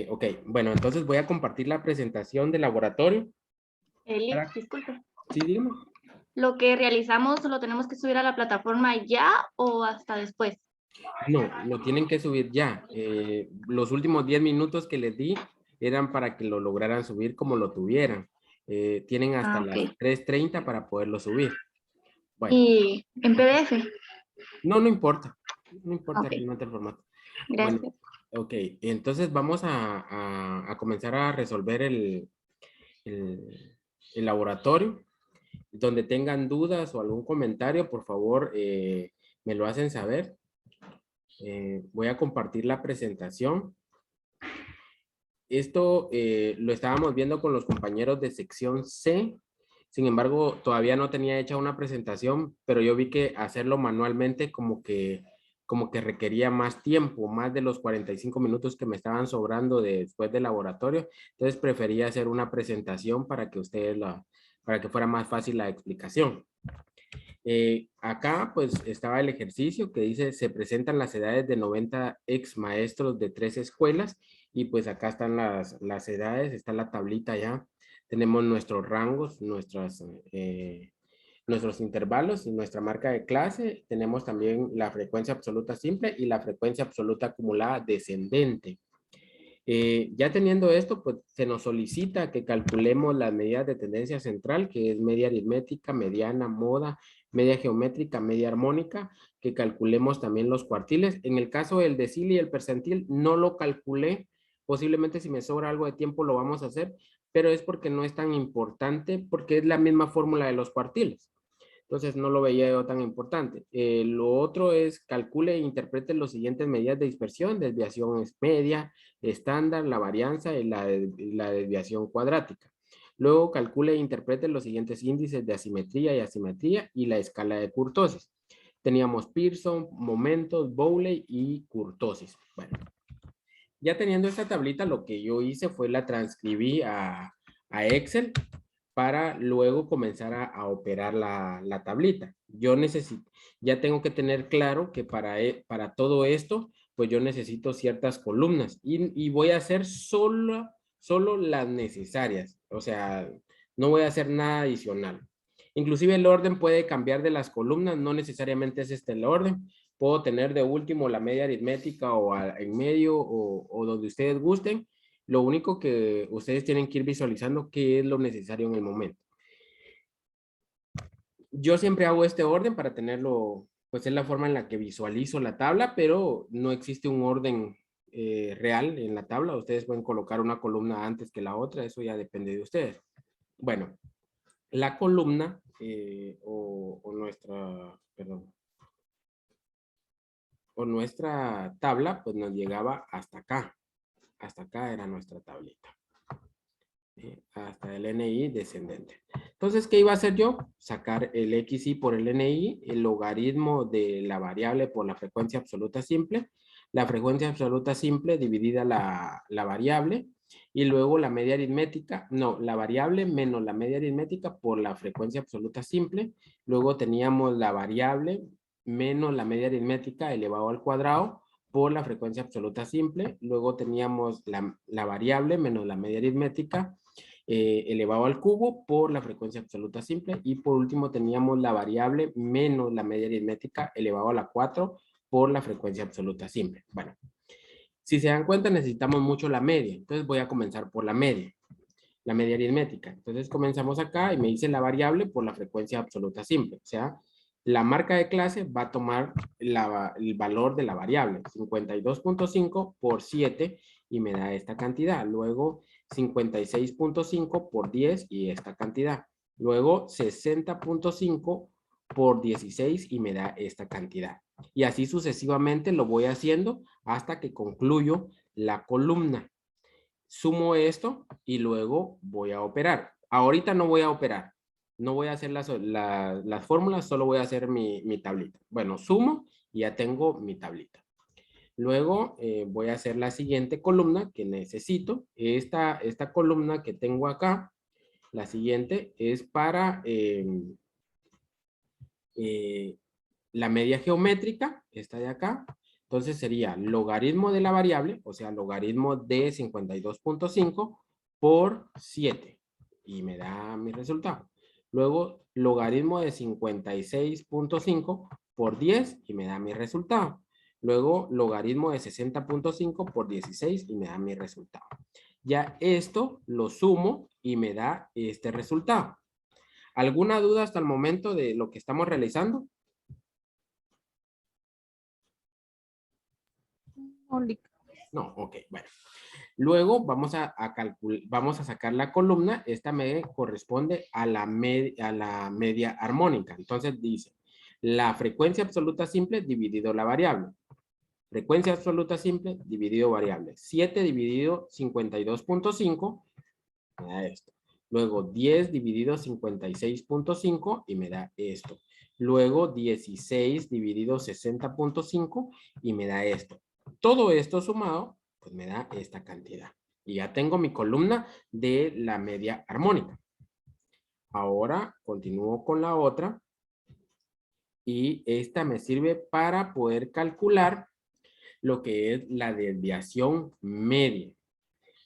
Ok, bueno, entonces voy a compartir la presentación del laboratorio. Eli, Para- disculpe. Sí, dígame. ¿Lo que realizamos lo tenemos que subir a la plataforma ya o hasta después? No, lo tienen que subir ya. Los últimos 10 minutos que les di eran para que lo lograran subir como lo tuvieran. Tienen hasta Ah, las ok. 3:30 para poderlo subir. Bueno, ¿Y en PDF? no, no importa. No importa Ok, realmente el formato. Bueno, gracias. ok. Entonces vamos a comenzar a resolver el, el laboratorio. Donde tengan dudas o algún comentario, por favor, me lo hacen saber. Voy a compartir la presentación. Esto lo estábamos viendo con los compañeros de sección C. Sin embargo, todavía no tenía hecha una presentación, pero yo vi que hacerlo manualmente como que requería más tiempo, más de los 45 minutos que me estaban sobrando después del laboratorio. Entonces preferí hacer una presentación para que para que fuera más fácil la explicación. Acá pues estaba el ejercicio que dice, se presentan las edades de 90 ex maestros de 3 escuelas y pues acá están las edades, está la tablita ya. Tenemos nuestros rangos, nuestros intervalos y nuestra marca de clase. Tenemos también la frecuencia absoluta simple y la frecuencia absoluta acumulada descendente. Ya teniendo esto, pues se nos solicita que calculemos las medidas de tendencia central, que es media aritmética, mediana, moda, media geométrica, media armónica, que calculemos también los cuartiles. En el caso del decil y el percentil, no lo calculé. Posiblemente si me sobra algo de tiempo lo vamos a hacer, pero es porque no es tan importante, porque es la misma fórmula de los cuartiles. Entonces no lo veía yo tan importante. Lo otro es calcule e interprete los siguientes medidas de dispersión, desviación es media, estándar, la varianza y la desviación cuadrática. Luego calcule e interprete los siguientes índices de asimetría y asimetría y la escala de kurtosis. Teníamos Pearson, momentos, Bowley y kurtosis. Bueno, ya teniendo esta tablita, lo que yo hice fue la transcribí a Excel para luego comenzar a operar la tablita. Yo necesito, ya tengo que tener claro que para todo esto, pues yo necesito ciertas columnas y voy a hacer solo las necesarias. O sea, no voy a hacer nada adicional. Inclusive el orden puede cambiar de las columnas, no necesariamente es este el orden. Puedo tener de último la media aritmética en medio o donde ustedes gusten. Lo único que ustedes tienen que ir visualizando qué es lo necesario en el momento. Yo siempre hago este orden para tenerlo, pues es la forma en la que visualizo la tabla, pero no existe un orden real en la tabla. Ustedes pueden colocar una columna antes que la otra, eso ya depende de ustedes. Bueno, la columna perdón, o nuestra tabla, pues nos llegaba hasta acá. Hasta acá era nuestra tablita. Hasta el NI descendente. Entonces, ¿qué iba a hacer yo? Sacar el XI por el NI, el logaritmo de la variable por la frecuencia absoluta simple, la frecuencia absoluta simple dividida la variable, y luego la media aritmética, no, la variable menos la media aritmética por la frecuencia absoluta simple, luego teníamos la variable menos la media aritmética elevado al cuadrado, por la frecuencia absoluta simple, luego teníamos la variable menos la media aritmética elevado al cubo por la frecuencia absoluta simple y por último teníamos la variable menos la media aritmética elevado a la 4 por la frecuencia absoluta simple. Bueno, si se dan cuenta necesitamos mucho la media, entonces voy a comenzar por la media aritmética. Entonces comenzamos acá y me dice la variable por la frecuencia absoluta simple, o sea, la marca de clase va a tomar el valor de la variable, 52.5 por 7 y me da esta cantidad. Luego 56.5 por 10 y esta cantidad. Luego 60.5 por 16 y me da esta cantidad. Y así sucesivamente lo voy haciendo hasta que concluyo la columna. Sumo esto y luego voy a operar. Ahorita no voy a operar. No voy a hacer las fórmulas, solo voy a hacer mi tablita. Bueno, sumo y ya tengo mi tablita. Luego voy a hacer la siguiente columna que necesito. Esta columna que tengo acá, la siguiente es para la media geométrica, esta de acá. Entonces sería logaritmo de la variable, o sea, logaritmo de 52.5 por 7. Y me da mi resultado. Luego, logaritmo de 56.5 por 10 y me da mi resultado. Luego, logaritmo de 60.5 por 16 y me da mi resultado. Ya esto lo sumo y me da este resultado. ¿Alguna duda hasta el momento de lo que estamos realizando? No, ok, bueno. Luego vamos a sacar la columna. Esta me corresponde a la media armónica. Entonces dice, la frecuencia absoluta simple dividido la variable. Frecuencia absoluta simple dividido variable. 7 dividido 52.5 me da esto. Luego 10 dividido 56.5 y me da esto. Luego 16 dividido 60.5 y me da esto. Todo esto sumado, pues me da esta cantidad. Y ya tengo mi columna de la media armónica. Ahora continúo con la otra. Y esta me sirve para poder calcular lo que es la desviación media.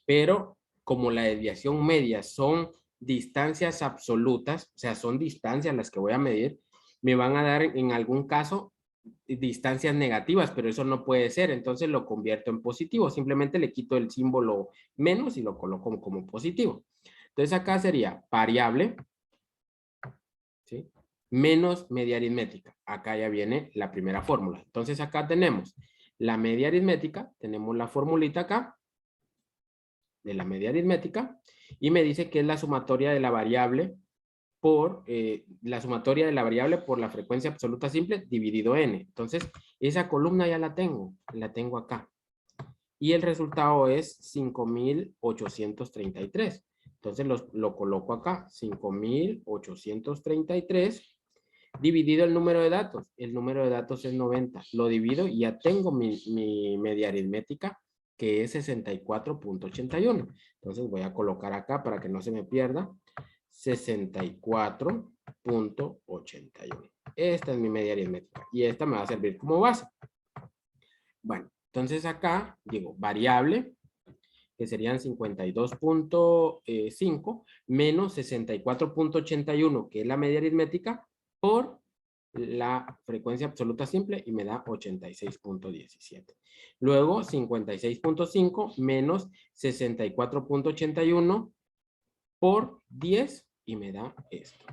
Pero como la desviación media son distancias absolutas, o sea, son distancias las que voy a medir, me van a dar en algún caso distancias negativas, pero eso no puede ser, entonces lo convierto en positivo, simplemente le quito el símbolo menos y lo coloco como positivo. Entonces acá sería variable, ¿sí? Menos media aritmética. Acá ya viene la primera fórmula. Entonces acá tenemos la media aritmética, tenemos la formulita acá, de la media aritmética, y me dice que es la sumatoria de la variable por la frecuencia absoluta simple dividido n. Entonces, esa columna ya la tengo acá. Y el resultado es 5.833. Entonces, lo coloco acá, 5.833 dividido el número de datos. El número de datos es 90. Lo divido y ya tengo mi media aritmética, que es 64.81. Entonces voy a colocar acá para que no se me pierda. 64.81. Esta es mi media aritmética y esta me va a servir como base. Bueno, entonces acá digo variable, que serían 52.5 menos 64.81, que es la media aritmética, por la frecuencia absoluta simple y me da 86.17. Luego 56.5 menos 64.81 por 10 y me da esto.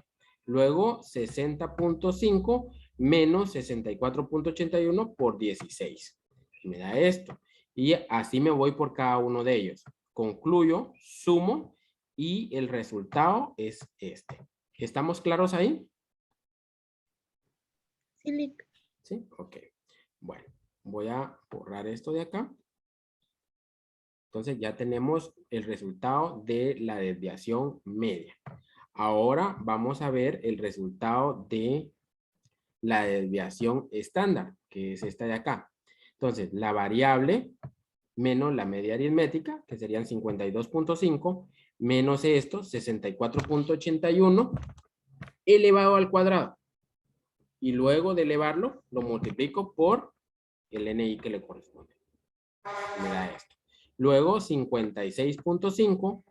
Luego 60.5 menos 64.81 por 16 y me da esto. Y así me voy por cada uno de ellos. Concluyo, sumo y el resultado es este. ¿Estamos claros ahí? Sí, ok. Bueno, voy a borrar esto de acá. Entonces ya tenemos el resultado de la desviación media. Ahora vamos a ver el resultado de la desviación estándar, que es esta de acá. Entonces, la variable menos la media aritmética, que serían 52.5, menos esto, 64.81, elevado al cuadrado. Y luego de elevarlo, lo multiplico por el NI que le corresponde. Me da esto. Luego, 56.5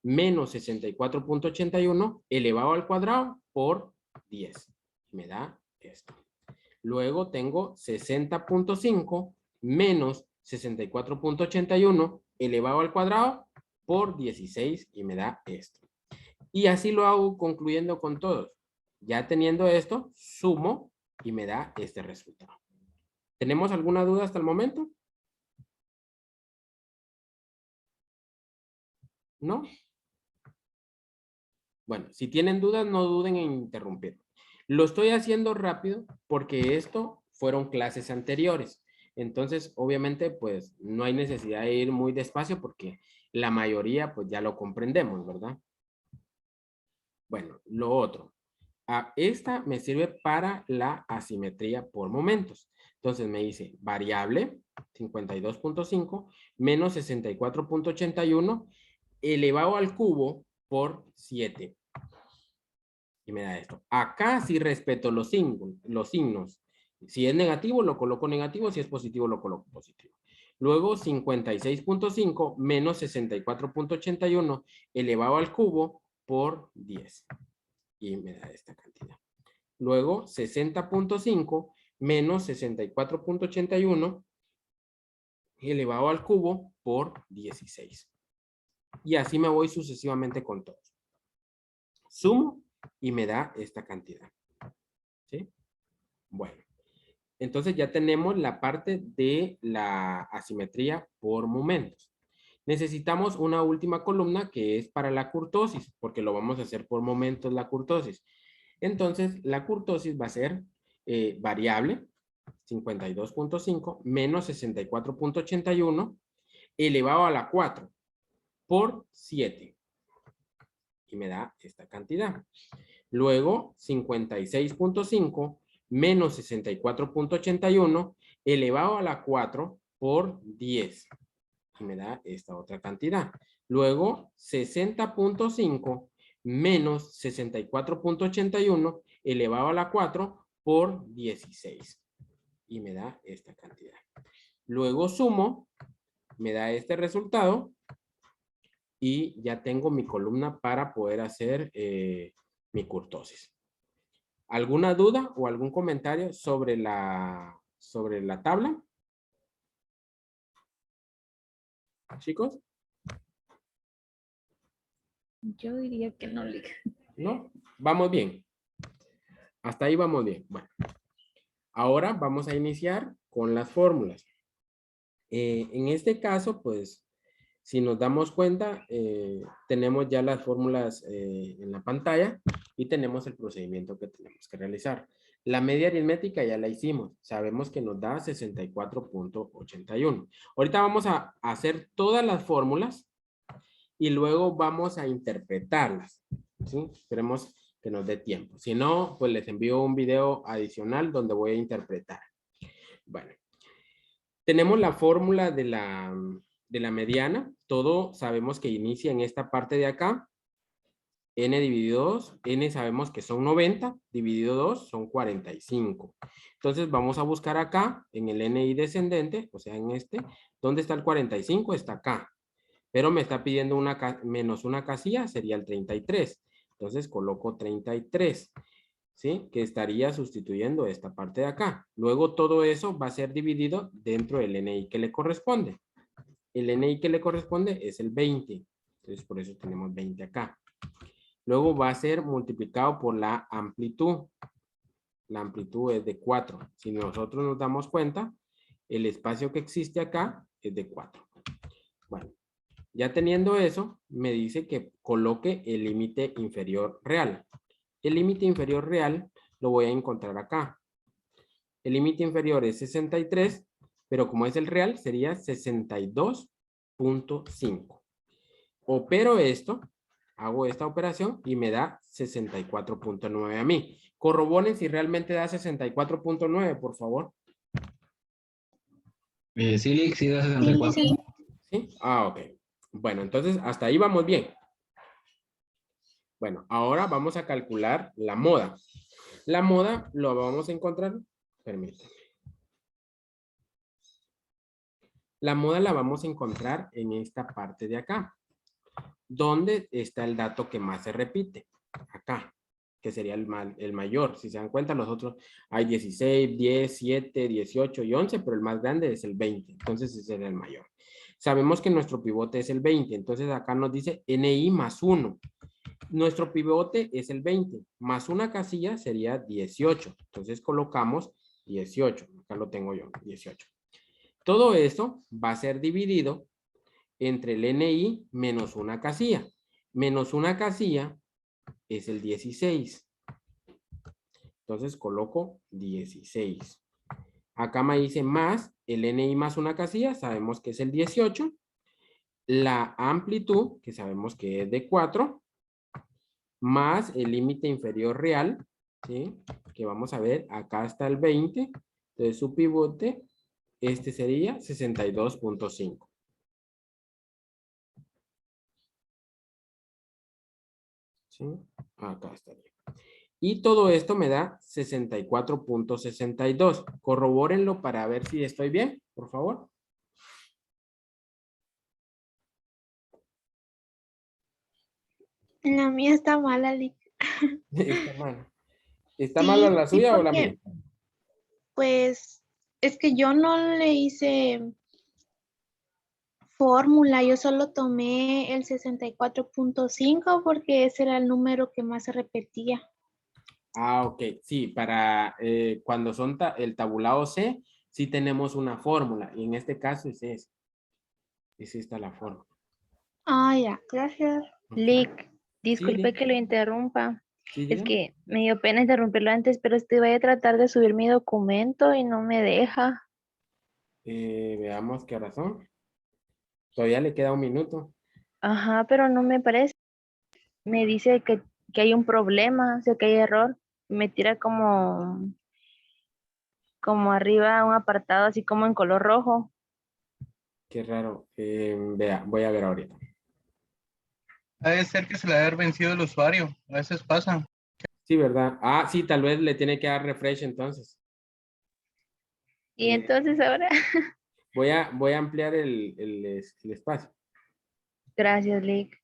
menos 64.81 elevado al cuadrado por 10. Me da esto. Luego tengo 60.5 menos 64.81 elevado al cuadrado por 16 y me da esto. Y así lo hago concluyendo con todos. Ya teniendo esto, sumo y me da este resultado. ¿Tenemos alguna duda hasta el momento? ¿No? Bueno, si tienen dudas, no duden en interrumpir. Lo estoy haciendo rápido porque esto fueron clases anteriores. Entonces, obviamente, pues no hay necesidad de ir muy despacio porque la mayoría, pues ya lo comprendemos, ¿verdad? Bueno, lo otro. Esta me sirve para la asimetría por momentos. Entonces me dice variable 52.5 menos 64.81 elevado al cubo por 7. Y me da esto. Acá sí respeto los signos. Si es negativo, lo coloco negativo. Si es positivo, lo coloco positivo. Luego, 56.5 menos 64.81 elevado al cubo por 10. Y me da esta cantidad. Luego, 60.5 menos 64.81 elevado al cubo por 16. Y así me voy sucesivamente con todos. Sumo y me da esta cantidad. ¿Sí? Bueno. Entonces ya tenemos la parte de la asimetría por momentos. Necesitamos una última columna que es para la kurtosis, porque lo vamos a hacer por momentos la kurtosis. Entonces la kurtosis va a ser variable, 52.5 menos 64.81 elevado a la 4 por 7. Y me da esta cantidad. Luego 56.5 menos 64.81 elevado a la 4 por 10. Y me da esta otra cantidad. Luego 60.5 menos 64.81 elevado a la 4 por 16. Y me da esta cantidad. Luego sumo, me da este resultado. Y ya tengo mi columna para poder hacer mi kurtosis. ¿Alguna duda o algún comentario sobre la tabla? ¿Chicos? Yo diría que no, Lick. ¿No? Vamos bien. Hasta ahí vamos bien. Bueno. Ahora vamos a iniciar con las fórmulas. En este caso, pues, si nos damos cuenta, tenemos ya las fórmulas en la pantalla y tenemos el procedimiento que tenemos que realizar. La media aritmética ya la hicimos. Sabemos que nos da 64.81. Ahorita vamos a hacer todas las fórmulas y luego vamos a interpretarlas. ¿Sí? Esperemos que nos dé tiempo. Si no, pues les envío un video adicional donde voy a interpretar. Bueno. Tenemos la fórmula de la mediana. Todo sabemos que inicia en esta parte de acá. N dividido 2. N sabemos que son 90. Dividido 2 son 45. Entonces vamos a buscar acá en el NI descendente, o sea en este. ¿Dónde está el 45? Está acá. Pero me está pidiendo menos una casilla, sería el 33. Entonces coloco 33. ¿Sí? Que estaría sustituyendo esta parte de acá. Luego todo eso va a ser dividido dentro del NI que le corresponde. El NI que le corresponde es el 20. Entonces por eso tenemos 20 acá. Luego va a ser multiplicado por la amplitud. La amplitud es de 4. Si nosotros nos damos cuenta, el espacio que existe acá es de 4. Bueno, ya teniendo eso, me dice que coloque el límite inferior real. El límite inferior real lo voy a encontrar acá. El límite inferior es 63, pero como es el real, sería 62.5. Opero esto, hago esta operación y me da 64.9 a mí. Corroboren si realmente da 64.9, por favor. Sí, Lick, sí da 64. Sí. ¿Sí? Ah, ok. Bueno, entonces hasta ahí vamos bien. Bueno, ahora vamos a calcular la moda. La moda lo vamos a encontrar, permítanme. La moda la vamos a encontrar en esta parte de acá, donde está el dato que más se repite, acá, que sería el mayor. Si se dan cuenta, los otros hay 16, 10, 7, 18 y 11, pero el más grande es el 20, entonces ese es el mayor. Sabemos que nuestro pivote es el 20, entonces acá nos dice NI más 1. Nuestro pivote es el 20, más una casilla sería 18. Entonces colocamos 18. Acá lo tengo yo, 18. Todo esto va a ser dividido entre el NI menos una casilla. Menos una casilla es el 16. Entonces coloco 16. Acá me dice más el NI más una casilla, sabemos que es el 18. La amplitud, que sabemos que es de 4. Más el límite inferior real, ¿sí? Que vamos a ver, acá está el 20, entonces su pivote, este sería 62.5. ¿Sí? Acá estaría. Y todo esto me da 64.62. Corrobórenlo para ver si estoy bien, por favor. La mía está mala, Lick. Está mal. ¿Está Sí, mala la sí, suya o la mía? porque pues es que yo no le hice fórmula, yo solo tomé el 64.5 porque ese era el número que más se repetía. Ah, ok. Sí, para cuando son el tabulado C, sí tenemos una fórmula. Y en este caso es esa. Es esta la fórmula. Ah, ya, gracias. Ujú. Lick, Sí, disculpe Lick. que lo interrumpa. Sí, Es dígame. que me dio pena interrumpirlo antes, pero voy a tratar de subir mi documento y no me deja. Veamos qué razón. Todavía le queda un minuto. Ajá, pero no me parece. Me dice que hay un problema, o sea, que hay error. Me tira como arriba un apartado así como en color rojo. Qué raro. Vea, voy a ver ahorita. Debe ser que se le ha haber vencido el usuario. A veces pasa. Sí, ¿verdad? Ah, sí, tal vez le tiene que dar refresh entonces. Y Eh, entonces ahora, voy a ampliar el espacio. gracias, Lick.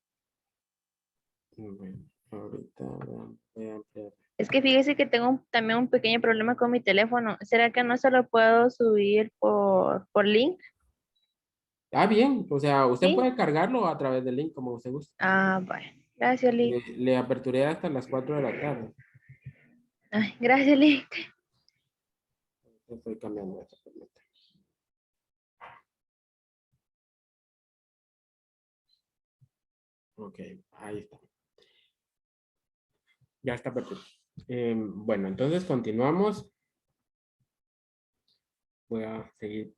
Bueno, ahorita voy a ampliar. Es que fíjese que tengo también un pequeño problema con mi teléfono. ¿Será que no se lo puedo subir por link? Ah, bien. O sea, usted Sí. puede cargarlo a través del link como usted guste. Ah, bueno. Gracias, Lick. Le aperturé hasta las 4 de la tarde. Ay, gracias, Lick. Estoy cambiando eso. Permítame. Ok, ahí está. Ya está perfecto. Bueno, entonces continuamos. Voy a seguir.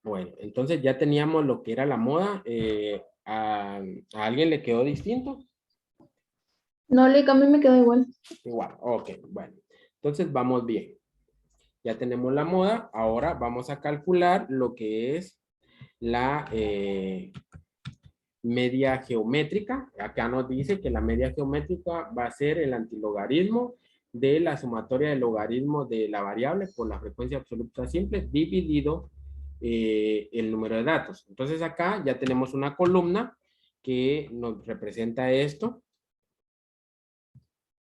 Bueno, entonces ya teníamos lo que era la moda. ¿A alguien le quedó distinto? No, Lick, a mí me quedó igual. Igual, ok, bueno. Entonces vamos bien. Ya tenemos la moda. Ahora vamos a calcular lo que es la media geométrica. Acá nos dice que la media geométrica va a ser el antilogaritmo de la sumatoria del logaritmo de la variable por la frecuencia absoluta simple dividido el número de datos. Entonces acá ya tenemos una columna que nos representa esto,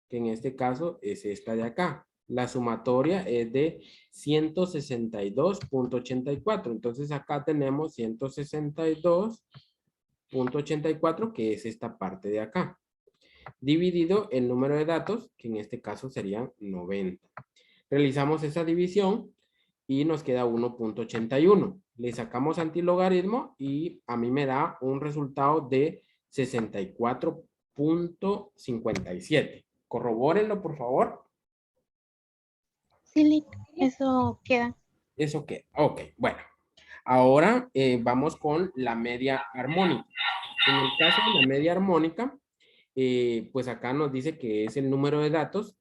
que en este caso es esta de acá. La sumatoria es de 162.84. Entonces acá tenemos 162.84, que es esta parte de acá, dividido el número de datos, que en este caso serían 90. Realizamos esa división y nos queda 1.81. Le sacamos antilogaritmo y a mí me da un resultado de 64.57. Corrobórenlo, por favor. Sí, Lick, eso queda. Eso queda. Ok, bueno. Ahora vamos con la media armónica. En el caso de la media armónica, pues acá nos dice que es el número de datos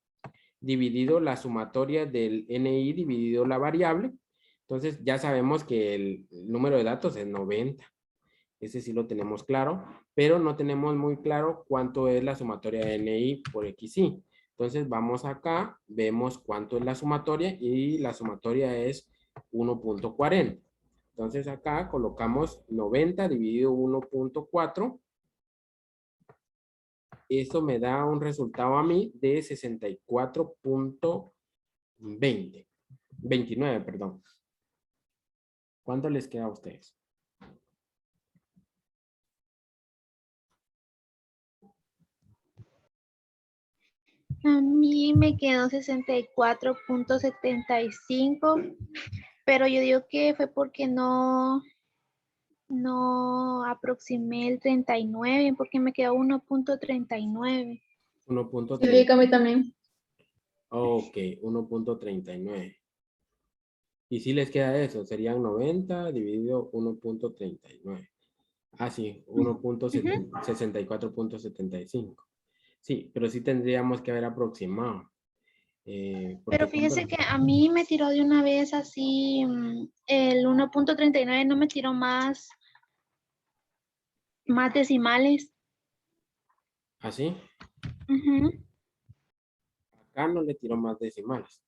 dividido la sumatoria del NI dividido la variable. Entonces ya sabemos que el número de datos es 90. Ese sí lo tenemos claro, pero no tenemos muy claro cuánto es la sumatoria de NI por XY. Entonces vamos acá, vemos cuánto es la sumatoria y la sumatoria es 1.40. Entonces acá colocamos 90 dividido 1.4. Eso me da un resultado a mí de 64.29, perdón. ¿Cuánto les queda a ustedes? A mí me quedó 64.75, pero yo digo que fue porque no aproximé el 39, porque me quedó 1.39. 1.30. Sí, Lick, a mí también. Ok, 1.39. Y si les queda eso, serían 90 dividido 1.39. Ah, sí, 1.64.75. Sí, pero sí tendríamos que haber aproximado. Pero Porque fíjese que a mí me tiró de una vez así, el 1.39 no me tiró más decimales. ¿Así? Ujú. Acá no le tiró más decimales.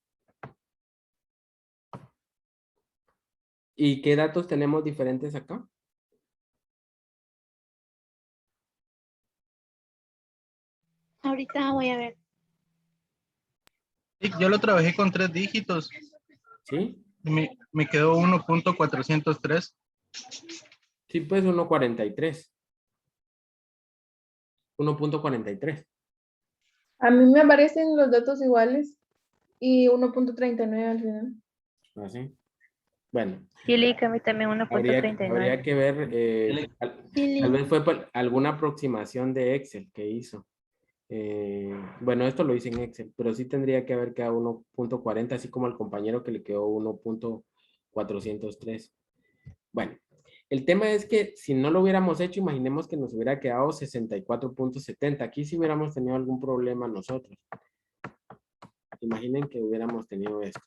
¿Y qué datos tenemos diferentes acá? Ahorita voy a ver. Sí, yo lo trabajé con 3 dígitos. ¿Sí? Y me quedó 1.403. Sí, pues 1.43. 1.43. A mí me aparecen los datos iguales y 1.39 al final. Así. Bueno, Sí, Lick, a mí también habría 1.39. que ver, Sí, tal vez fue por alguna aproximación de Excel que hizo. Bueno, esto lo hice en Excel, pero sí tendría que haber quedado 1.40, así como al compañero que le quedó 1.403. Bueno, el tema es que si no lo hubiéramos hecho, imaginemos que nos hubiera quedado 64.70. Aquí sí hubiéramos tenido algún problema nosotros. Imaginen que hubiéramos tenido esto.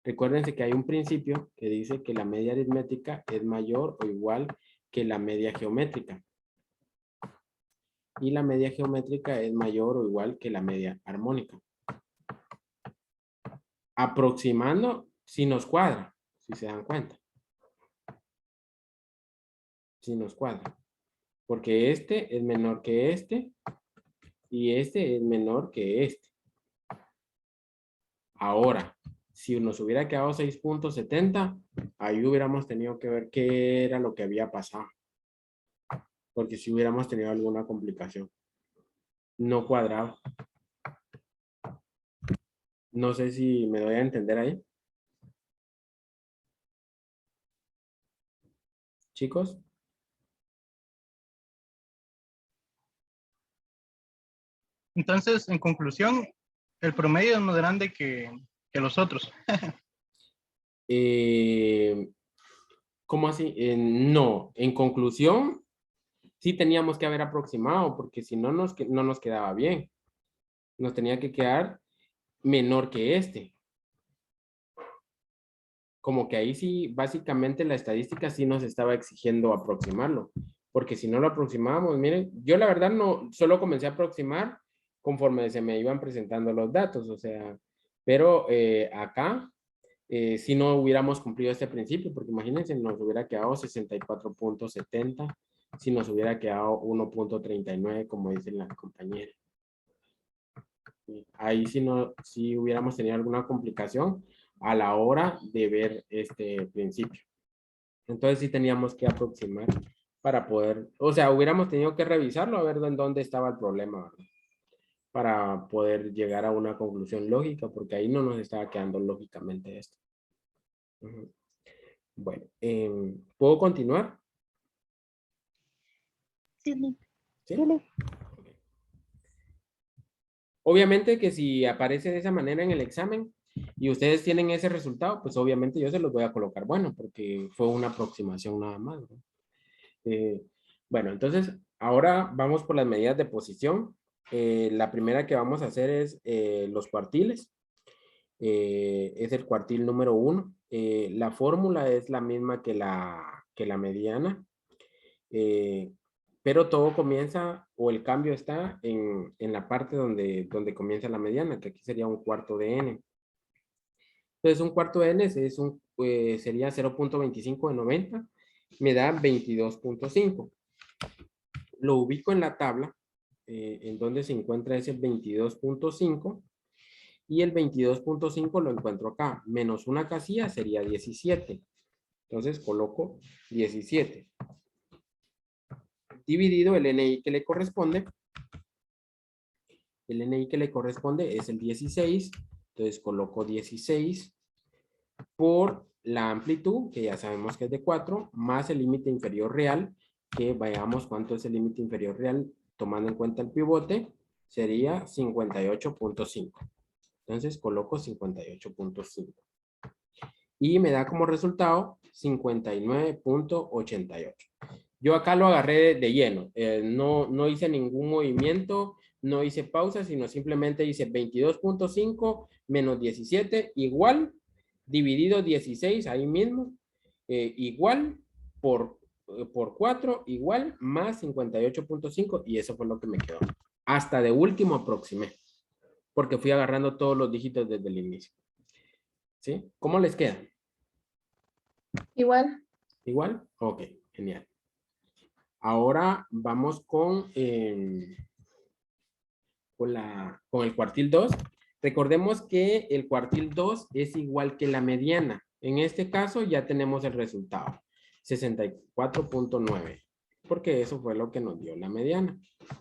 Recuérdense que hay un principio que dice que la media aritmética es mayor o igual que la media geométrica. Y la media geométrica es mayor o igual que la media armónica. Aproximando, si nos cuadra, si se dan cuenta. Si nos cuadra. Porque este es menor que este y este es menor que este. Ahora, si nos hubiera quedado 6.70, ahí hubiéramos tenido que ver qué era lo que había pasado. Porque si hubiéramos tenido alguna complicación. No cuadrado. No sé si me doy a entender ahí. Chicos. Entonces, en conclusión, el promedio es más grande que los otros. ¿Cómo así? No, en conclusión, sí teníamos que haber aproximado, porque si no no nos quedaba bien. Nos tenía que quedar menor que este. Como que ahí sí, básicamente la estadística sí nos estaba exigiendo aproximarlo. Porque si no lo aproximábamos, miren, yo la verdad no, solo comencé a aproximar conforme se me iban presentando los datos, o sea, pero acá si no hubiéramos cumplido este principio, porque imagínense, nos hubiera quedado 64.70, si nos hubiera quedado 1.39, como dice la compañera. Ahí sí, si hubiéramos tenido alguna complicación a la hora de ver este principio. Entonces sí teníamos que aproximar para poder, o sea, hubiéramos tenido que revisarlo a ver en dónde estaba el problema, ¿verdad? Para poder llegar a una conclusión lógica, porque ahí no nos estaba quedando lógicamente esto. Bueno, ¿puedo continuar? sí. ¿Sí? Obviamente que si aparece de esa manera en el examen y ustedes tienen ese resultado, pues obviamente yo se los voy a colocar bueno, porque fue una aproximación nada más, ¿no? Bueno, entonces ahora vamos por las medidas de posición. La primera que vamos a hacer es los cuartiles. Es el cuartil número 1. La fórmula es la misma que la mediana. Pero todo comienza, o el cambio está en la parte donde comienza la mediana, que aquí sería un cuarto de n. Entonces, un cuarto de n sería 0.25 de 90, me da 22.5. Lo ubico en la tabla, en donde se encuentra ese 22.5, y el 22.5 lo encuentro acá, menos una casilla sería 17. Entonces, coloco 17. Dividido el NI que le corresponde. El NI que le corresponde es el 16. Entonces coloco 16 por la amplitud, que ya sabemos que es de 4, más el límite inferior real, que veamos cuánto es el límite inferior real, tomando en cuenta el pivote, sería 58.5. Entonces coloco 58.5. Y me da como resultado 59.88. Yo acá lo agarré de lleno. No hice ningún movimiento, no hice pausa, sino simplemente hice 22.5 menos 17 igual, dividido 16 ahí mismo, igual por 4 igual más 58.5 y eso fue lo que me quedó. Hasta de último aproximé. Porque fui agarrando todos los dígitos desde el inicio. ¿Sí? ¿Cómo les queda? Igual. ¿Igual? Ok, genial. Ahora vamos con el cuartil 2. Recordemos que el cuartil 2 es igual que la mediana. En este caso ya tenemos el resultado. 64.9. Porque eso fue lo que nos dio la mediana.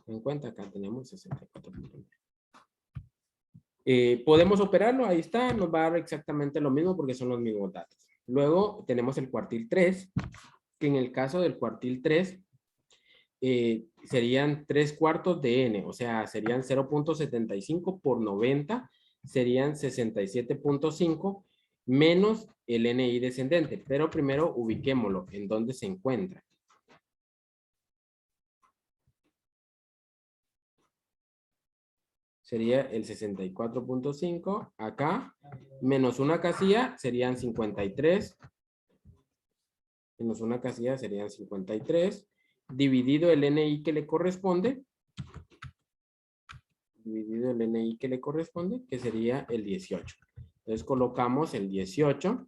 En cuenta, acá tenemos 64.9. Podemos operarlo, ahí está, nos va a dar exactamente lo mismo porque son los mismos datos. Luego tenemos el cuartil 3, que en el caso del cuartil 3 serían 3/4 de n, o sea, serían 0.75 por 90, serían 67.5 menos el NI descendente. Pero primero ubiquémoslo en dónde se encuentra. Sería el 64.5 acá, menos una casilla serían 53, menos una casilla serían 53, dividido el NI que le corresponde, dividido el NI que le corresponde, que sería el 18. Entonces colocamos el 18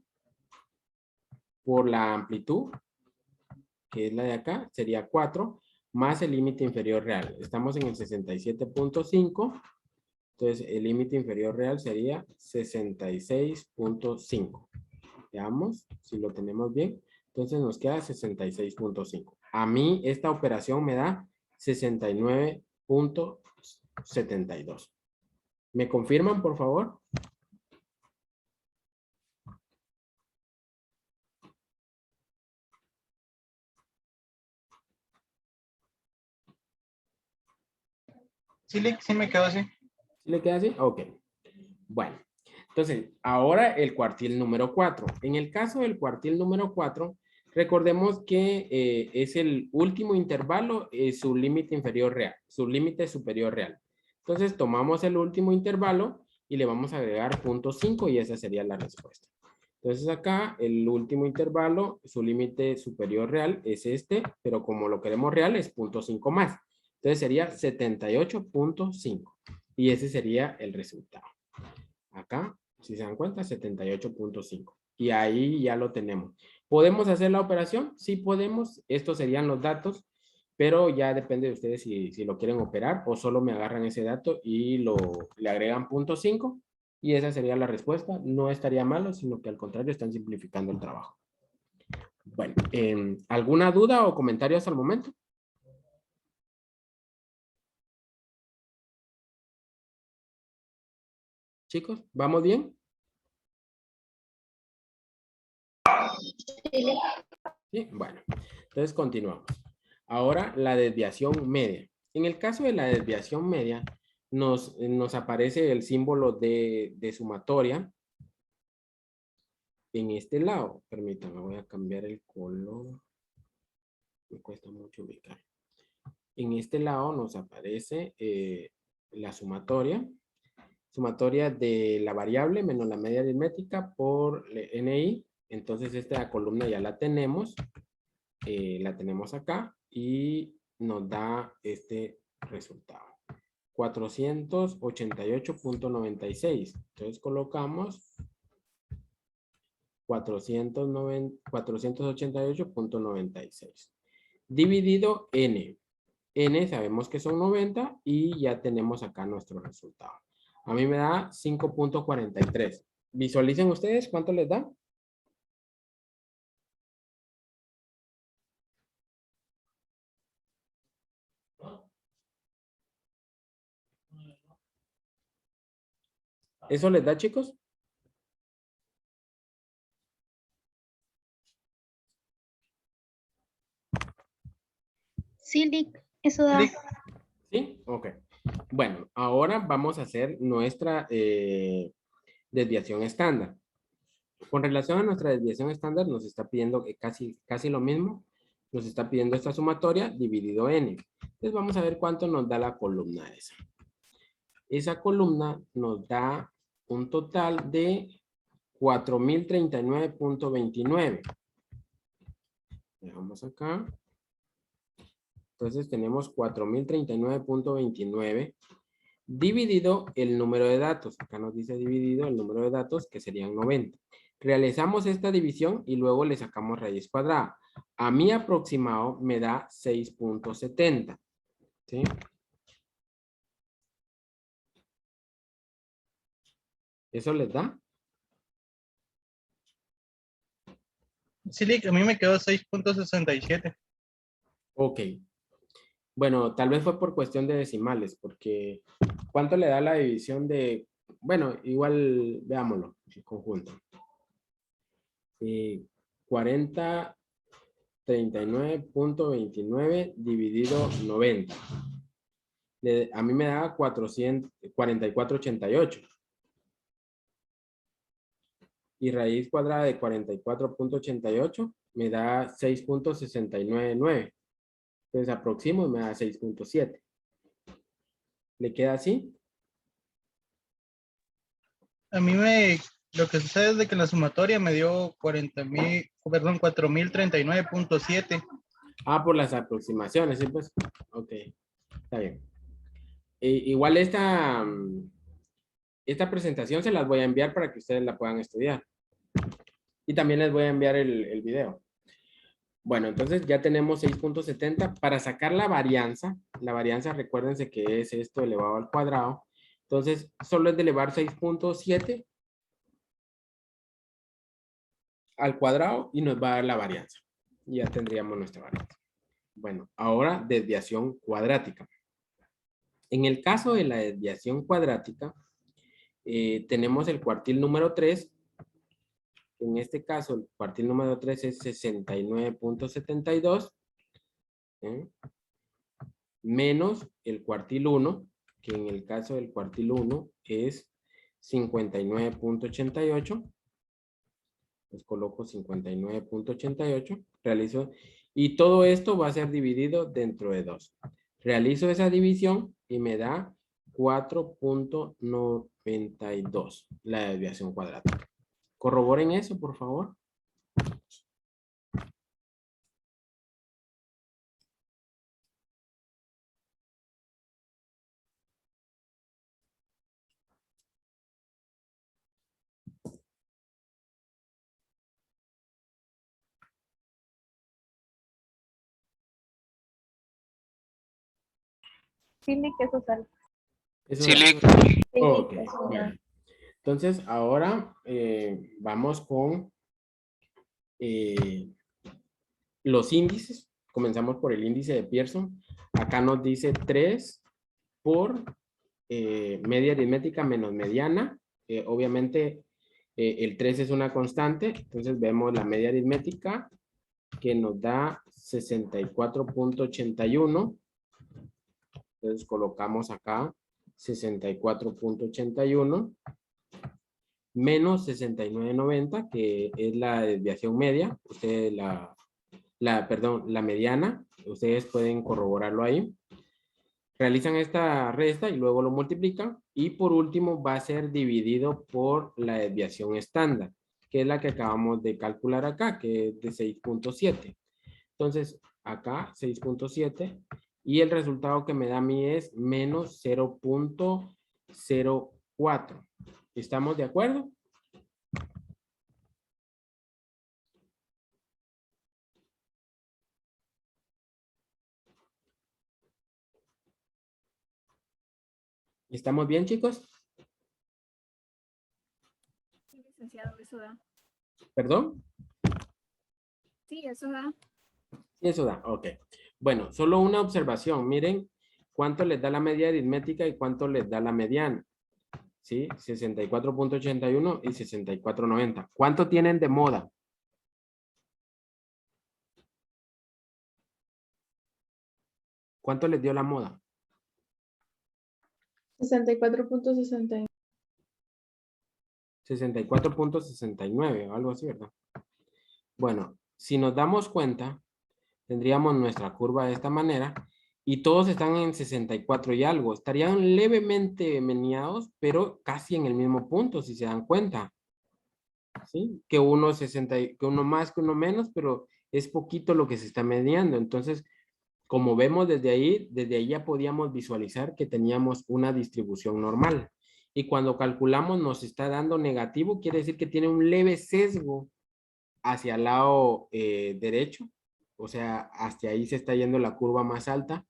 por la amplitud, que es la de acá, sería 4, más el límite inferior real. Estamos en el 67.5. Entonces, el límite inferior real sería 66.5. Veamos si lo tenemos bien. Entonces, nos queda 66.5. A mí, esta operación me da 69.72. ¿Me confirman, por favor? Sí, sí me quedo así. ¿Sí le queda así? Ok. Bueno, entonces, ahora el cuartil número 4. En el caso del cuartil número 4, recordemos que es el último intervalo, su límite inferior real, su límite superior real. Entonces, tomamos el último intervalo y le vamos a agregar 0.5 y esa sería la respuesta. Entonces, acá el último intervalo, su límite superior real es este, pero como lo queremos real es 0.5 más. Entonces, sería 78.5 y ese sería el resultado. Acá, si se dan cuenta, 78.5. Y ahí ya lo tenemos. ¿Podemos hacer la operación? Sí podemos. Estos serían los datos, pero ya depende de ustedes si lo quieren operar o solo me agarran ese dato y le agregan 0.5 y esa sería la respuesta. No estaría malo, sino que al contrario están simplificando el trabajo. Bueno, ¿alguna duda o comentario hasta el momento? Chicos, ¿vamos bien? Sí, bueno, entonces continuamos. Ahora la desviación media. En el caso de la desviación media, nos aparece el símbolo de sumatoria en este lado. Permítanme, voy a cambiar el color. Me cuesta mucho ubicar. En este lado nos aparece la sumatoria. Sumatoria de la variable menos la media aritmética por NI. Entonces esta columna ya la tenemos acá y nos da este resultado. 488.96. Entonces colocamos 488.96. Dividido N. N sabemos que son 90 y ya tenemos acá nuestro resultado. A mí me da 5.43. Visualicen ustedes cuánto les da. ¿Eso les da, chicos? Sí, Lick, eso da. ¿Sí? Ok. Bueno, ahora vamos a hacer nuestra desviación estándar. Con relación a nuestra desviación estándar, nos está pidiendo casi lo mismo. Nos está pidiendo esta sumatoria dividido n. Entonces vamos a ver cuánto nos da la columna esa. Esa columna nos da un total de 4.039.29. Vamos acá. Entonces tenemos 4039.29 dividido el número de datos. Acá nos dice dividido el número de datos, que serían 90. Realizamos esta división y luego le sacamos raíz cuadrada. A mi aproximado me da 6.70. ¿Sí? ¿Eso les da? Sí, a mí me quedó 6.67. Ok. Bueno, tal vez fue por cuestión de decimales, porque ¿cuánto le da la división de... Bueno, igual veámoslo en conjunto. 39.29 dividido 90. A mí me da 44.88. Y raíz cuadrada de 44.88 me da 6.699. Entonces aproximo y me da 6.7. ¿Le queda así? A mí lo que sucede es de que la sumatoria me dio 4.039.7. Ah, por las aproximaciones, sí, pues. Ok, está bien. Igual esta presentación se las voy a enviar para que ustedes la puedan estudiar. Y también les voy a enviar el video. Bueno, entonces ya tenemos 6.70. Para sacar la varianza recuérdense que es esto elevado al cuadrado. Entonces, solo es de elevar 6.7 al cuadrado y nos va a dar la varianza. Y ya tendríamos nuestra varianza. Bueno, ahora desviación cuadrática. En el caso de la desviación cuadrática, tenemos el cuartil número 3. En este caso, el cuartil número 3 es 69.72. Menos el cuartil 1, que en el caso del cuartil 1 es 59.88. Les coloco 59.88. Realizo, y todo esto va a ser dividido dentro de 2. Realizo esa división y me da 4.92 la desviación cuadrática. Corroboren eso, por favor. Sí, que eso sale. Eso Sí, da. Lick. Ok, eso da. bueno. Entonces, ahora vamos con los índices. Comenzamos por el índice de Pearson. Acá nos dice 3 por media aritmética menos mediana. Obviamente, el 3 es una constante. Entonces, vemos la media aritmética que nos da 64.81. Entonces, colocamos acá 64.81. Menos 69.90, que es la desviación media. Ustedes la mediana. Ustedes pueden corroborarlo ahí. Realizan esta resta y luego lo multiplican. Y por último va a ser dividido por la desviación estándar, que es la que acabamos de calcular acá, que es de 6.7. Entonces, acá 6.7. Y el resultado que me da a mí es menos 0.04. ¿Estamos de acuerdo? ¿Estamos bien, chicos? Sí, licenciado, eso da. ¿Perdón? Sí, eso da. Sí, eso da, ok. Bueno, solo una observación. Miren cuánto les da la media aritmética y cuánto les da la mediana. ¿Sí? 64.81 y 64.90. ¿Cuánto tienen de moda? ¿Cuánto les dio la moda? 64.69. 64.69 o algo así, ¿verdad? Bueno, si nos damos cuenta, tendríamos nuestra curva de esta manera y todos están en 64 y algo. Estarían levemente meneados, pero casi en el mismo punto, si se dan cuenta. ¿Sí? Que uno más, que uno menos, pero es poquito lo que se está mediando. Entonces, Como vemos desde ahí ya podíamos visualizar que teníamos una distribución normal. Y cuando calculamos nos está dando negativo, quiere decir que tiene un leve sesgo hacia el lado derecho. O sea, hasta ahí se está yendo la curva más alta,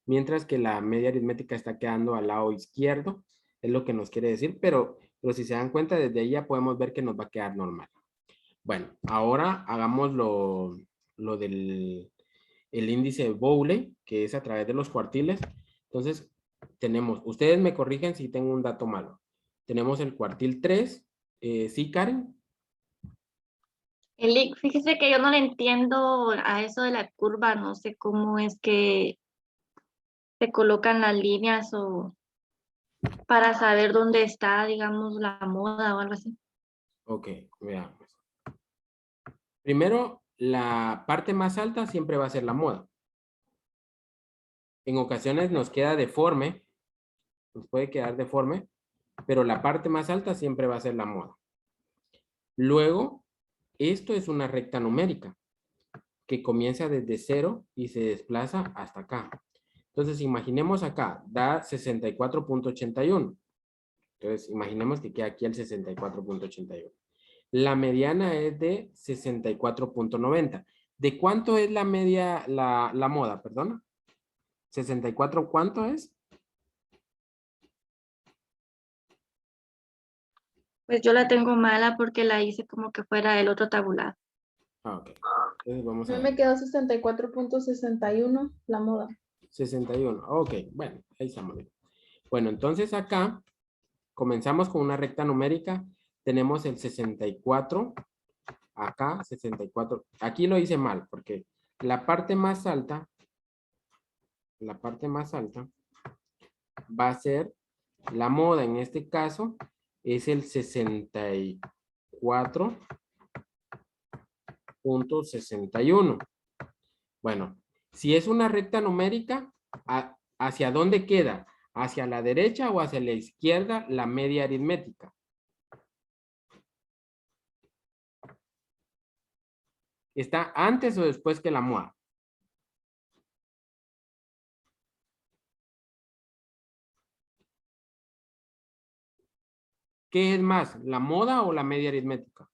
mientras que la media aritmética está quedando al lado izquierdo. Es lo que nos quiere decir, pero si se dan cuenta, desde ahí ya podemos ver que nos va a quedar normal. Bueno, ahora hagamos lo del el índice de Bowley, que es a través de los cuartiles. Entonces, tenemos, ustedes me corrigen si tengo un dato malo. Tenemos el cuartil 3, ¿sí, Karen? Fíjese que yo no le entiendo a eso de la curva, no sé cómo es que se colocan las líneas o para saber dónde está, digamos, la moda o algo así. Ok, veamos. Primero, la parte más alta siempre va a ser la moda. En ocasiones nos queda deforme, nos puede quedar deforme, pero la parte más alta siempre va a ser la moda. Luego, esto es una recta numérica que comienza desde 0 y se desplaza hasta acá. Entonces, imaginemos acá, da 64.81. Entonces, imaginemos que queda aquí el 64.81. La mediana es de 64.90. ¿De cuánto es la media, la moda, perdona? ¿64 cuánto es? Pues yo la tengo mala porque la hice como que fuera el otro tabular. Ah, ok. Entonces vamos A a mí ver. me quedó 64.61 la moda. 61. Ok, bueno, ahí estamos bien. Bueno, entonces acá comenzamos con una recta numérica. Tenemos el 64. Acá, 64. Aquí lo hice mal porque la parte más alta va a ser la moda. En este caso es el 64.61. Bueno, si es una recta numérica, ¿hacia dónde queda? ¿Hacia la derecha o hacia la izquierda la media aritmética? ¿Está antes o después que la moda? ¿Qué es más, la moda o la media aritmética?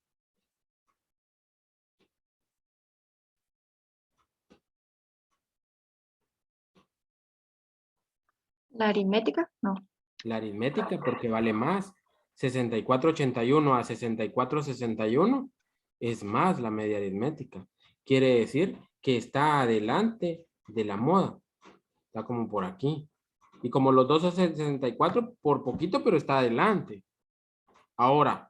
¿La aritmética? No. La aritmética porque vale más. 64.81 a 64.61 es más la media aritmética. Quiere decir que está adelante de la moda. Está como por aquí. Y como los dos son 64, por poquito, pero está adelante. Ahora,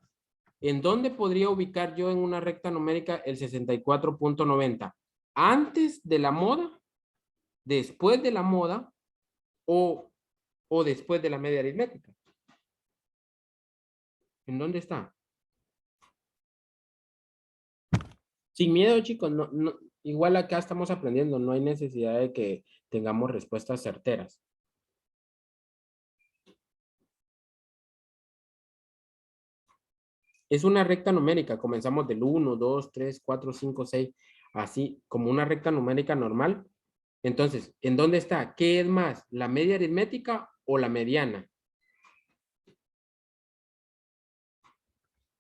¿en dónde podría ubicar yo en una recta numérica el 64.90? ¿Antes de la moda? ¿Después de la moda? ¿O después de la media aritmética? ¿En dónde está? Sin miedo, chicos. Igual acá estamos aprendiendo. No hay necesidad de que tengamos respuestas certeras. Es una recta numérica. Comenzamos del 1, 2, 3, 4, 5, 6. Así como una recta numérica normal. Entonces, ¿en dónde está? ¿Qué es más? ¿La media aritmética o la mediana?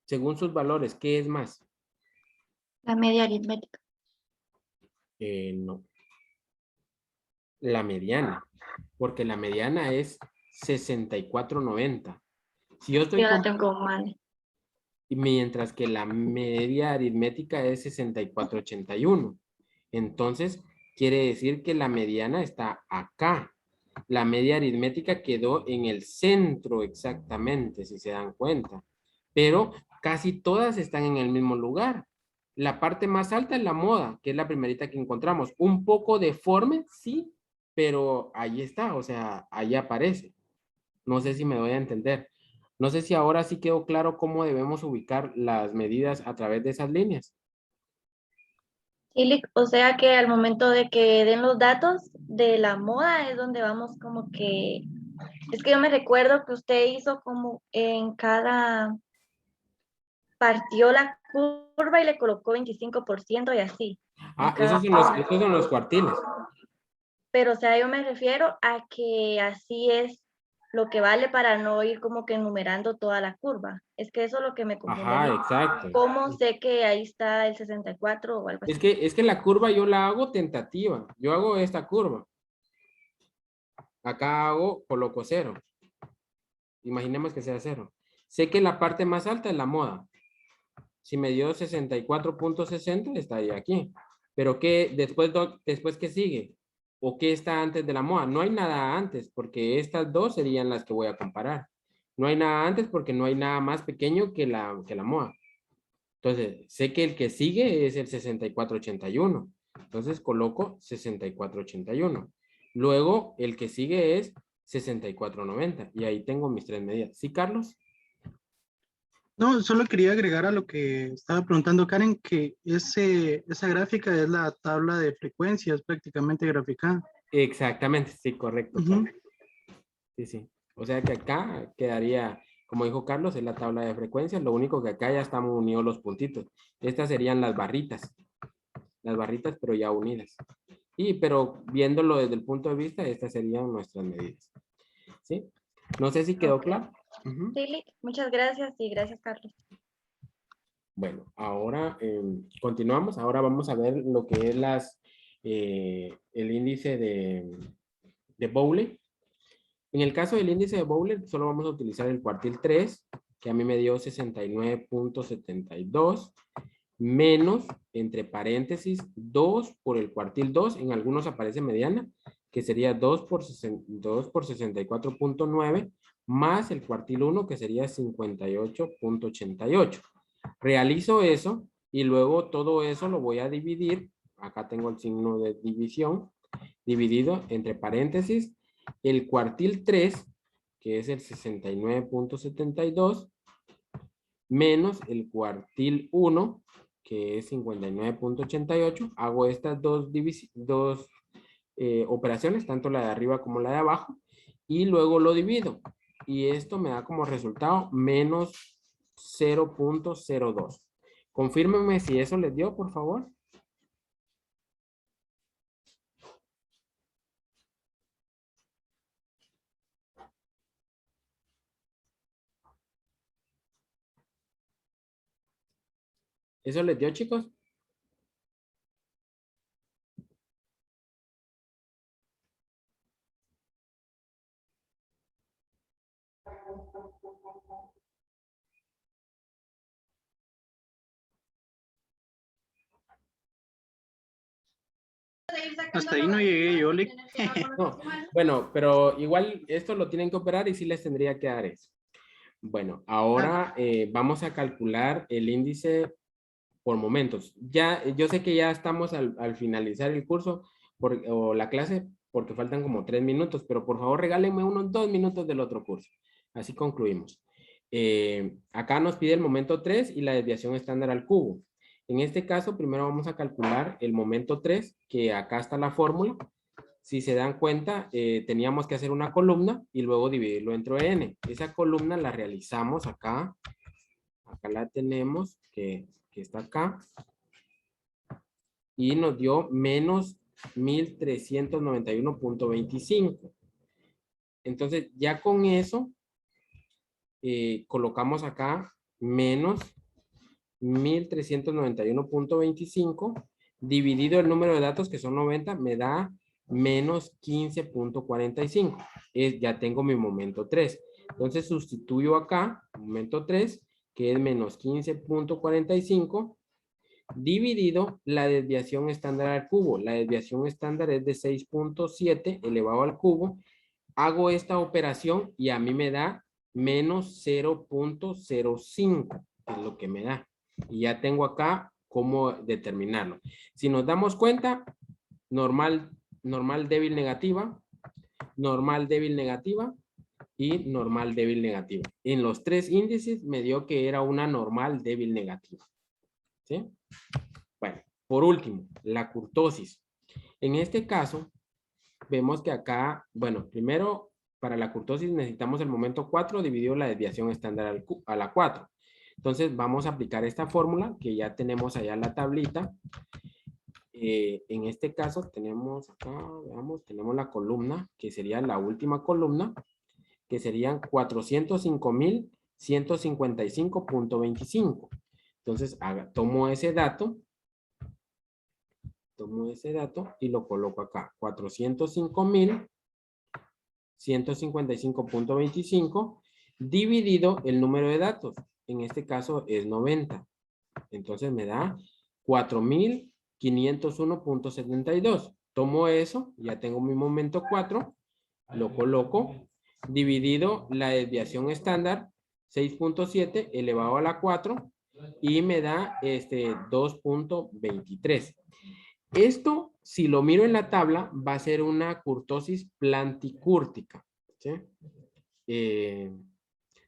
Según sus valores, ¿qué es más? La media aritmética. No. La mediana. Porque la mediana es 64.90. Si yo estoy Yo la con... tengo mal. Mientras que la media aritmética es 64.81. Entonces, quiere decir que la mediana está acá. La media aritmética quedó en el centro exactamente, si se dan cuenta. Pero casi todas están en el mismo lugar. La parte más alta es la moda, que es la primerita que encontramos. Un poco deforme, sí, pero ahí está, o sea, ahí aparece. No sé si me doy a entender. No sé si ahora sí quedó claro cómo debemos ubicar las medidas a través de esas líneas. Sí, o sea que al momento de que den los datos de la moda es donde vamos como que... Es que yo me recuerdo que usted hizo como en cada... Partió la curva y le colocó 25% y así. Ah, esos son los cuartiles. pero o sea, yo me refiero a que así es lo que vale para no ir como que enumerando toda la curva. Es que eso es lo que me confunde. a Ajá, mí. exacto. ¿Cómo sé que ahí está el 64 o algo así? Es que la curva yo la hago tentativa. Yo hago esta curva. Acá coloco 0. Imaginemos que sea 0. Sé que la parte más alta es la moda. Si me dio 64.60, estaría aquí. Pero ¿qué después qué sigue? ¿O qué está antes de la moda? No hay nada antes, porque estas dos serían las que voy a comparar. No hay nada antes porque no hay nada más pequeño que la moda. Entonces, sé que el que sigue es el 6481. Entonces, coloco 6481. Luego, el que sigue es 6490. Y ahí tengo mis 3 medidas. ¿Sí, Carlos? No, solo quería agregar a lo que estaba preguntando Karen, que esa gráfica es la tabla de frecuencias prácticamente graficada. Exactamente, sí, correcto. Ujú. Sí, sí. O sea que acá quedaría, como dijo Carlos, es la tabla de frecuencias. Lo único que acá ya estamos unidos los puntitos. Estas serían las barritas. Las barritas, pero ya unidas. Pero viéndolo desde el punto de vista, estas serían nuestras medidas. ¿Sí? No sé si quedó Ok. claro. Ujú. Sí, muchas gracias y gracias, Carlos. Bueno, ahora continuamos. Ahora vamos a ver lo que es el índice de Bowley. En el caso del índice de Bowley, solo vamos a utilizar el cuartil 3, que a mí me dio 69.72, menos, entre paréntesis, 2 por el cuartil 2, en algunos aparece mediana, que sería 2 por 64.9, más el cuartil 1, que sería 58.88. Realizo eso y luego todo eso lo voy a dividir. Acá tengo el signo de división, dividido entre paréntesis, el cuartil 3, que es el 69.72, menos el cuartil 1, que es 59.88. Hago estas dos operaciones, tanto la de arriba como la de abajo, y luego lo divido. Y esto me da como resultado menos 0.02. Confírmenme si eso les dio, por favor. ¿Eso les dio, chicos? Hasta ahí no llegué yo, Lick. No, bueno, pero igual esto lo tienen que operar y sí les tendría que dar eso. Bueno, ahora vamos a calcular el índice por momentos. Ya, yo sé que ya estamos al finalizar el curso o la clase porque faltan como 3 minutos, pero por favor regálenme unos 2 minutos del otro curso. Así concluimos. Acá nos pide el momento 3 y la desviación estándar al cubo. En este caso, primero vamos a calcular el momento 3, que acá está la fórmula. Si se dan cuenta, teníamos que hacer una columna y luego dividirlo entre n. Esa columna la realizamos acá. Acá la tenemos, que está acá. Y nos dio menos 1391.25. Entonces, ya con eso, colocamos acá menos 1391.25 dividido el número de datos, que son 90, me da menos 15.45. Ya tengo mi momento 3. Entonces sustituyo acá, momento 3, que es menos 15.45, dividido la desviación estándar al cubo. La desviación estándar es de 6.7 elevado al cubo. Hago esta operación y a mí me da menos 0.05, que es lo que me da. Y ya tengo acá cómo determinarlo. Si nos damos cuenta, normal, débil, negativa, normal, débil, negativa y normal, débil, negativa. En los 3 índices me dio que era una normal, débil, negativa. ¿Sí? Bueno, por último, la curtosis. En este caso, vemos que acá, bueno, primero, para la curtosis necesitamos el momento 4 dividido la desviación estándar a la 4. Entonces, vamos a aplicar esta fórmula que ya tenemos allá en la tablita. En este caso tenemos acá, veamos, tenemos la columna, que sería la última columna, que serían 405.155.25. Entonces, tomo ese dato y lo coloco acá. 405.155.25 dividido el número de datos. En este caso es 90. Entonces me da 4.501.72. Tomo eso, ya tengo mi momento 4, lo coloco, dividido la desviación estándar 6.7 elevado a la 4 y me da 2.23. Esto, si lo miro en la tabla, va a ser una curtosis planticúrtica. ¿Sí?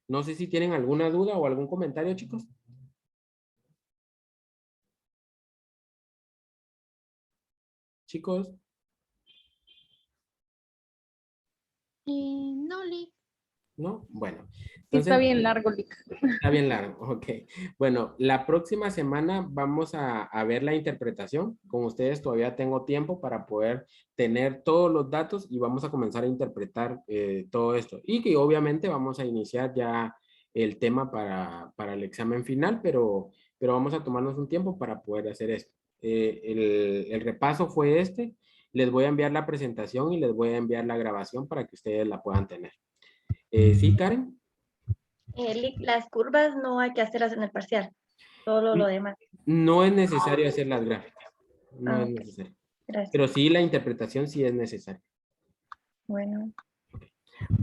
No sé si tienen alguna duda o algún comentario, chicos. Chicos. No, Lick. ¿No? Bueno. Sí, está Entonces, bien largo, Lick. está bien largo, ok. Bueno, la próxima semana vamos a ver la interpretación. Con ustedes todavía tengo tiempo para poder tener todos los datos y vamos a comenzar a interpretar todo esto. Y que obviamente vamos a iniciar ya el tema para el examen final, pero vamos a tomarnos un tiempo para poder hacer esto. El repaso fue este. Les voy a enviar la presentación y les voy a enviar la grabación para que ustedes la puedan tener. ¿Sí, Karen? Las curvas no hay que hacerlas en el parcial, solo lo demás. No es necesario hacer las gráficas. No es Ok, necesario. gracias. Pero sí la interpretación sí es necesaria. Bueno,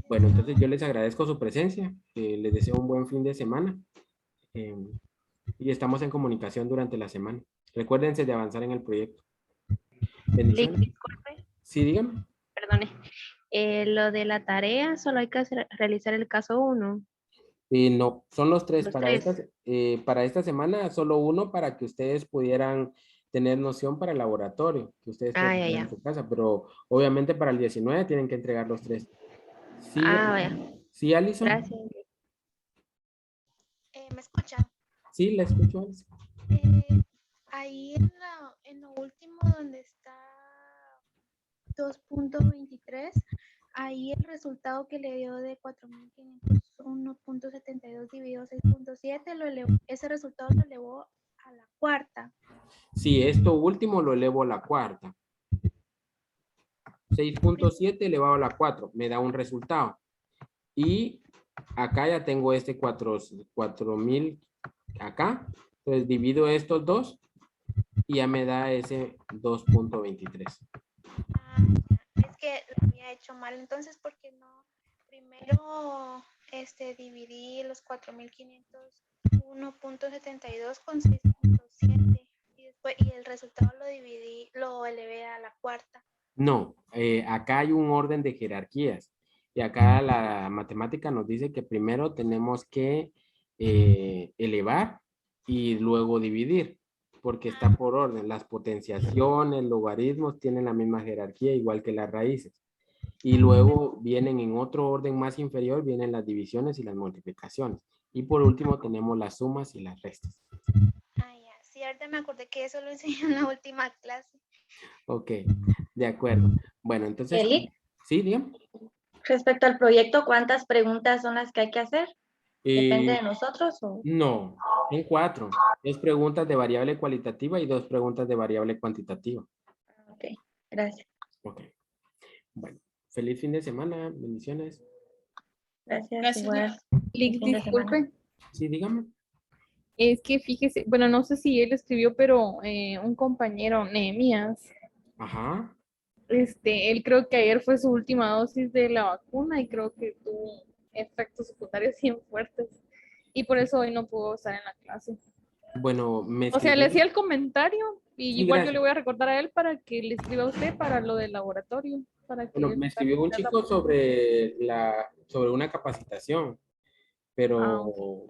Bueno, entonces yo les agradezco su presencia. Les deseo un buen fin de semana. Y estamos en comunicación durante la semana. Recuérdense de avanzar en el proyecto. Lick, Bendiciones. disculpe, Sí, dígame. perdone. Lo de la tarea, solo hay que realizar el caso 1. No, son los tres. Los Para esta semana, solo uno para que ustedes pudieran tener noción para el laboratorio, que ustedes pueden Ya, tener ya. en su casa, pero obviamente para el 19 tienen que entregar los 3. Sí, Vaya. sí, Alison. Gracias. ¿Me escucha? Sí, la escucho, Alison. Ahí en lo último donde está 2.23, ahí el resultado que le dio de 4.501.72 dividido 6.7, ese resultado lo elevó a la cuarta. Sí, esto último lo elevo a la cuarta. 6.7 elevado a la 4 me da un resultado. Y acá ya tengo 4.000 acá. Entonces divido estos dos y ya me da ese 2.23. Es que lo había hecho mal, entonces, ¿porque no? Primero dividí los 4.501.72 con 6.7 y el resultado lo elevé a la cuarta. No, acá hay un orden de jerarquías. Y acá la matemática nos dice que primero tenemos que elevar y luego dividir, porque está por orden. Las potenciaciones, logaritmos tienen la misma jerarquía, igual que las raíces. Y luego vienen en otro orden más inferior, vienen las divisiones y las multiplicaciones. Y por último tenemos las sumas y las restas. Ah, ya. Sí, ahorita me acordé que eso lo enseñé en la última clase. Ok, de acuerdo. Bueno, entonces, Eli, sí, dígame. respecto al proyecto, ¿cuántas preguntas son las que hay que hacer? ¿Depende de nosotros o? No, son 4. 2 preguntas de variable cualitativa y 2 preguntas de variable cuantitativa. Ok, gracias. Ok. Bueno, feliz fin de semana. Bendiciones. Gracias, Gracias, igual. Lick, Fin de semana. disculpe. Sí, dígame. Es que fíjese, bueno, no sé si él escribió, pero un compañero, Nehemías, Ajá. él creo que ayer fue su última dosis de la vacuna y creo que tuvo efectos secundarios bien fuertes. Y por eso hoy no pudo estar en la clase. Bueno, me O sea, le escribió. hacía el comentario y Sí, igual yo le gracias. voy a recordar a él para que le escriba a usted para lo del laboratorio. Para que Bueno, me escribió un también chico sobre una capacitación, Ah, pero